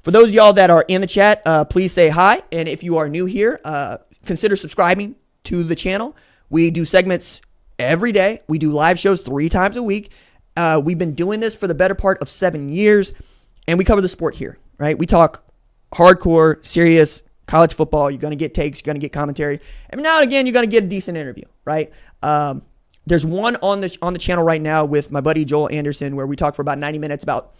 For those of y'all that are in the chat, please say hi. And if you are new here, consider subscribing to the channel. We do segments every day. We do live shows 3 times a week. We've been doing this for the better part of 7 years, and we cover the sport here, right? We talk hardcore, serious college football. You're going to get takes. You're going to get commentary. Every now and again, you're going to get a decent interview, right? There's one on the channel right now with my buddy Joel Anderson where we talk for about 90 minutes about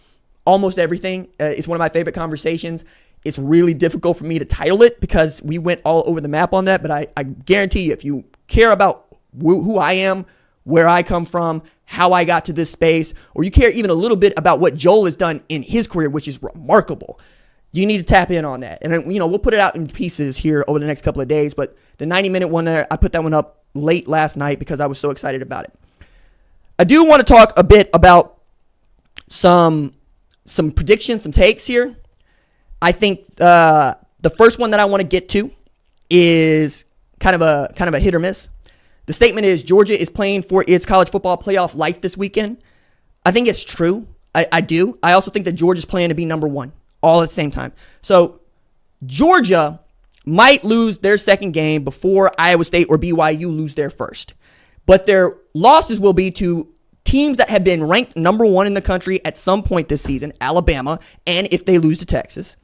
almost everything. It's one of my favorite conversations. It's really difficult for me to title it because we went all over the map on that. But I guarantee you, if you care about who I am, where I come from, how I got to this space, or you care even a little bit about what Joel has done in his career, which is remarkable, you need to tap in on that. And then, we'll put it out in pieces here over the next couple of days. But the 90-minute one there, I put that one up late last night because I was so excited about it. I do want to talk a bit about some predictions, some takes here. I think the first one that I want to get to is kind of a hit or miss. The statement is Georgia is playing for its college football playoff life this weekend. I think it's true. I do. I also think that Georgia's playing to be number one all at the same time. So Georgia might lose their second game before Iowa State or BYU lose their first. But their losses will be to teams that have been ranked number one in the country at some point this season, Alabama, and if they lose to Texas.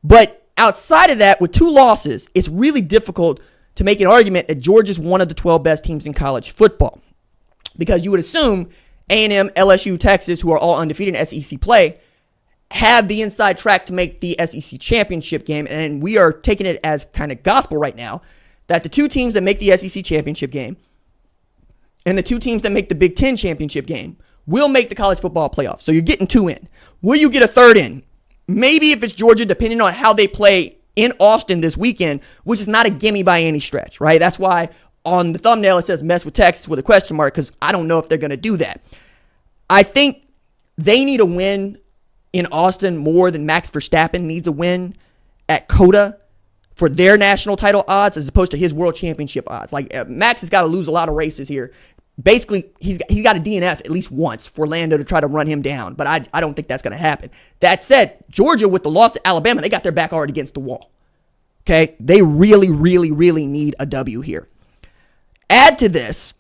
But outside of that, with 2 losses, it's really difficult to make an argument that Georgia's one of the 12 best teams in college football. Because you would assume A&M, LSU, Texas, who are all undefeated in SEC play, have the inside track to make the SEC championship game. And we are taking it as kind of gospel right now that the 2 teams that make the SEC championship game and the 2 teams that make the Big Ten championship game will make the college football playoff. So you're getting 2 in. Will you get a third in? Maybe if it's Georgia, depending on how they play in Austin this weekend, which is not a gimme by any stretch, right? That's why on the thumbnail it says mess with Texas with a question mark, because I don't know if they're going to do that. I think they need a win in Austin more than Max Verstappen needs a win at COTA for their national title odds as opposed to his world championship odds. Like Max has got to lose a lot of races here. Basically, he's got to DNF at least once for Lando to try to run him down, but I don't think that's going to happen. That said, Georgia, with the loss to Alabama, they got their back already against the wall. Okay? They really, really, really need a W here. Add to this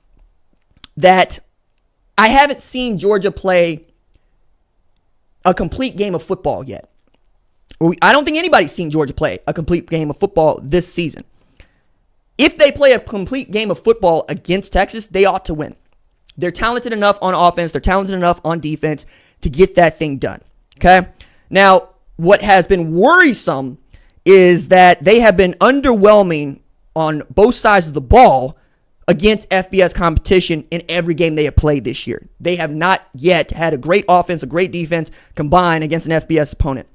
that I haven't seen Georgia play a complete game of football yet. I don't think anybody's seen Georgia play a complete game of football this season. If they play a complete game of football against Texas, they ought to win. They're talented enough on offense. They're talented enough on defense to get that thing done. Okay? Now, what has been worrisome is that they have been underwhelming on both sides of the ball against FBS competition in every game they have played this year. They have not yet had a great offense, a great defense combined against an FBS opponent.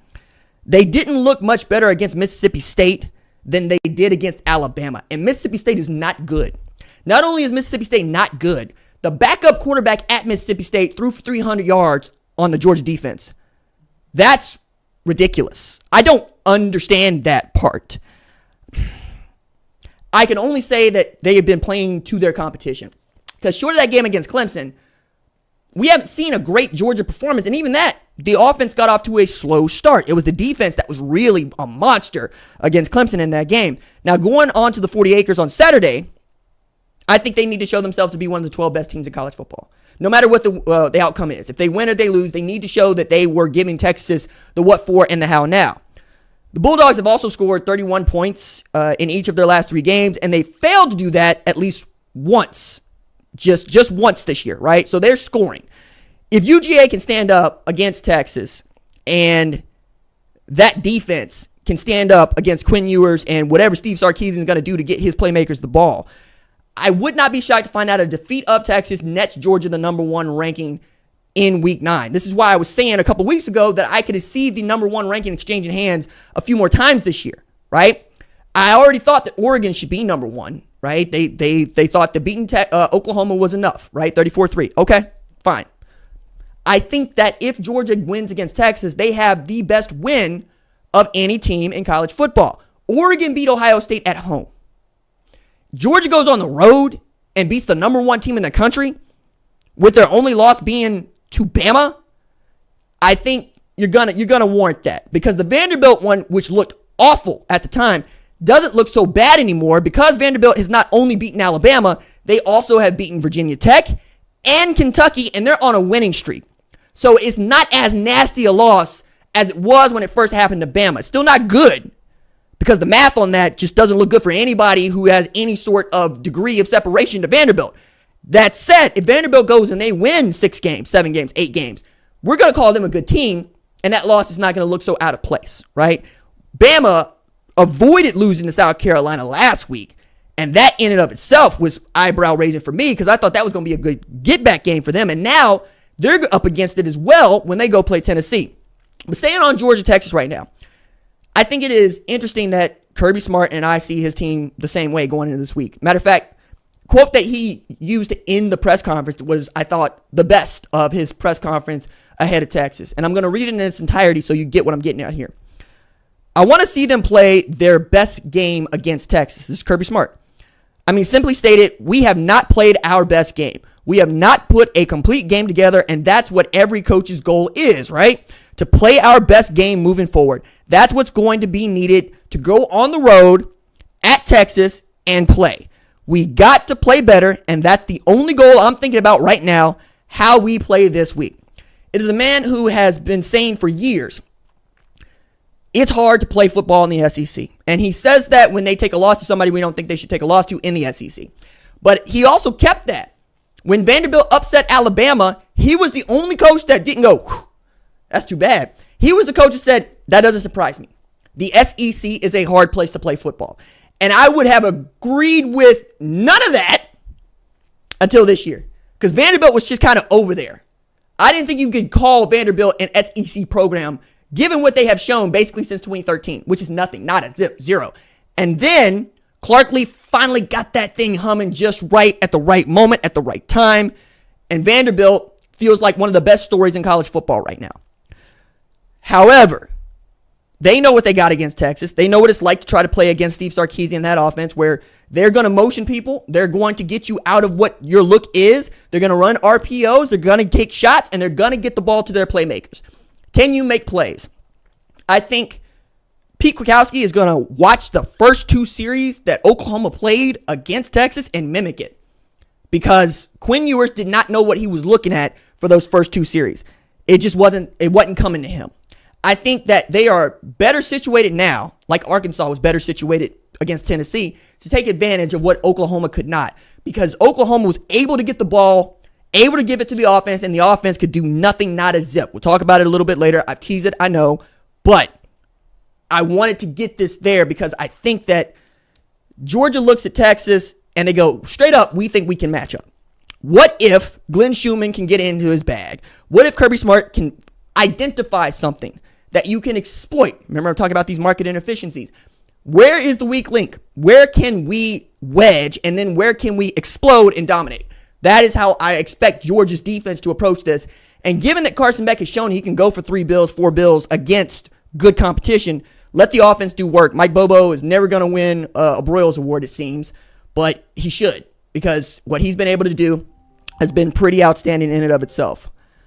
They didn't look much better against Mississippi State than they did against Alabama. And Mississippi State is not good. Not only is Mississippi State not good, the backup quarterback at Mississippi State threw for 300 yards on the Georgia defense. That's ridiculous. I don't understand that part. I can only say that they have been playing to their competition. Because short of that game against Clemson, we haven't seen a great Georgia performance. And even that, the offense got off to a slow start. It was the defense that was really a monster against Clemson in that game. Now, going on to the 40 acres on Saturday, I think they need to show themselves to be one of the 12 best teams in college football. No matter what the outcome is. If they win or they lose, they need to show that they were giving Texas the what for and the how now. The Bulldogs have also scored 31 points in each of their last 3 games, and they failed to do that at least once. Just once this year, right? So they're scoring. If UGA can stand up against Texas and that defense can stand up against Quinn Ewers and whatever Steve Sarkisian is going to do to get his playmakers the ball, I would not be shocked to find out a defeat of Texas nets Georgia the number 1 ranking in week 9. This is why I was saying a couple weeks ago that I could see the number 1 ranking exchanging hands a few more times this year, right? I already thought that Oregon should be number 1, right? They thought the beating Oklahoma was enough, right? 34-3. Okay, fine. I think that if Georgia wins against Texas, they have the best win of any team in college football. Oregon beat Ohio State at home. Georgia goes on the road and beats the number 1 team in the country with their only loss being to Bama. I think you're gonna warrant that, because the Vanderbilt one, which looked awful at the time, doesn't look so bad anymore because Vanderbilt has not only beaten Alabama, they also have beaten Virginia Tech and Kentucky, and they're on a winning streak. So it's not as nasty a loss as it was when it first happened to Bama. It's still not good because the math on that just doesn't look good for anybody who has any sort of degree of separation to Vanderbilt. That said, if Vanderbilt goes and they win 6 games, 7 games, 8 games, we're going to call them a good team, and that loss is not going to look so out of place, right? Bama avoided losing to South Carolina last week, and that in and of itself was eyebrow raising for me because I thought that was going to be a good get-back game for them, and now they're up against it as well when they go play Tennessee. But staying on Georgia, Texas right now, I think it is interesting that Kirby Smart and I see his team the same way going into this week. Matter of fact, quote that he used in the press conference was, I thought, the best of his press conference ahead of Texas. And I'm going to read it in its entirety so you get what I'm getting at here. I want to see them play their best game against Texas. This is Kirby Smart. I mean, simply stated, we have not played our best game. We have not put a complete game together, and that's what every coach's goal is, right? To play our best game moving forward. That's what's going to be needed to go on the road at Texas and play. We got to play better, and that's the only goal I'm thinking about right now, how we play this week. It is a man who has been saying for years, it's hard to play football in the SEC. And he says that when they take a loss to somebody we don't think they should take a loss to in the SEC. But he also kept that. When Vanderbilt upset Alabama, he was the only coach that didn't go, that's too bad. He was the coach that said, that doesn't surprise me. The SEC is a hard place to play football. And I would have agreed with none of that until this year. Because Vanderbilt was just kind of over there. I didn't think you could call Vanderbilt an SEC program given what they have shown basically since 2013, which is nothing, not a zero. And then Clark Lee finally got that thing humming just right at the right moment, at the right time. And Vanderbilt feels like one of the best stories in college football right now. However, they know what they got against Texas. They know what it's like to try to play against Steve Sarkisian in that offense where they're going to motion people. They're going to get you out of what your look is. They're going to run RPOs. They're going to take shots, and they're going to get the ball to their playmakers. Can you make plays? I think Pete Kwiatkowski is going to watch the first 2 series that Oklahoma played against Texas and mimic it. Because Quinn Ewers did not know what he was looking at for those first 2 series. It wasn't coming to him. I think that they are better situated now, like Arkansas was better situated against Tennessee, to take advantage of what Oklahoma could not. Because Oklahoma was able to get the ball, able to give it to the offense, and the offense could do nothing, not a zip. We'll talk about it a little bit later. I've teased it, I know. But I wanted to get this there because I think that Georgia looks at Texas and they go, straight up, we think we can match up. What if Glenn Schumann can get into his bag? What if Kirby Smart can identify something that you can exploit? Remember, I'm talking about these market inefficiencies. Where is the weak link? Where can we wedge? And then where can we explode and dominate? That is how I expect Georgia's defense to approach this. And given that Carson Beck has shown he can go for 3 bills, 4 bills against good competition, let the offense do work. Mike Bobo is never going to win a Broyles Award, it seems, but he should, because what he's been able to do has been pretty outstanding in and of itself.